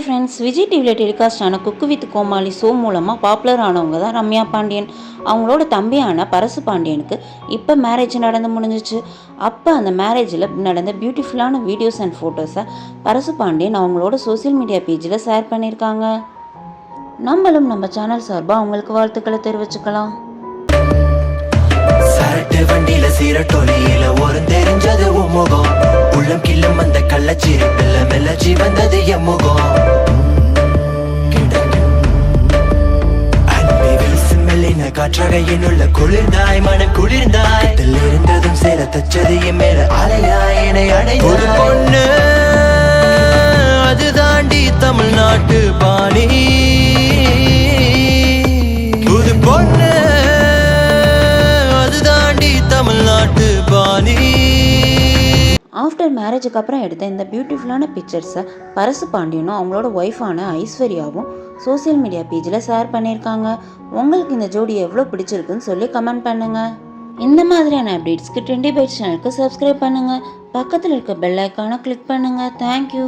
Hi friends, Vijay டிவியில் telecast ஆன cook with Comali show மூலமாக பாப்புலர் ஆனவங்க தான் ரம்யா பாண்டியன். அவங்களோட தம்பியான பரசு பாண்டியனுக்கு இப்போ மேரேஜ் நடந்து முடிஞ்சிச்சு. அப்போ அந்த மேரேஜில் நடந்த பியூட்டிஃபுல்லான வீடியோஸ் அண்ட் ஃபோட்டோஸை பரசு பாண்டியன் அவங்களோட சோசியல் மீடியா பேஜில் ஷேர் பண்ணியிருக்காங்க. நம்மளும் நம்ம சேனல் சார்பாக அவங்களுக்கு வாழ்த்துக்களை தெரிவிச்சுக்கலாம். வண்டியில சீரட்டொலியில ஒரு தெரிஞ்சது உமுகம் உள்ளம் கிள்ளும் அந்த கள்ளச்சிரிப்பில் மெல்லச்சி வந்தது எம்முகம் காற்றகையின் உள்ள குளிர்ந்தாய் மனம் குளிர்ந்தாய் இருந்ததும் சேர தச்சது என் மேல அலையாய் என்னை அடை ஒரு பொண்ணு அது தாண்டி தமிழ்நாட்டு பாணி புது பொண்ணு தமிழ்நாட்டு பாணி. ஆஃப்டர் மேரேஜுக்கு அப்புறம் எடுத்த இந்த பியூட்டிஃபுல்லான பிக்சர்ஸை பரசு பாண்டியனும் அவங்களோட ஒய்ஃபான ஐஸ்வர்யாவும் சோசியல் மீடியா பேஜில் ஷேர் பண்ணியிருக்காங்க. உங்களுக்கு இந்த ஜோடி எவ்வளோ பிடிச்சிருக்குன்னு சொல்லி கமெண்ட் பண்ணுங்கள். இந்த மாதிரியான அப்டேட்ஸ்க்கு 20 பைட்ஸ் சேனலுக்கு சப்ஸ்கிரைப் பண்ணுங்கள். பக்கத்தில் இருக்க பெல் ஐக்கானை கிளிக் பண்ணுங்கள். தேங்க்யூ.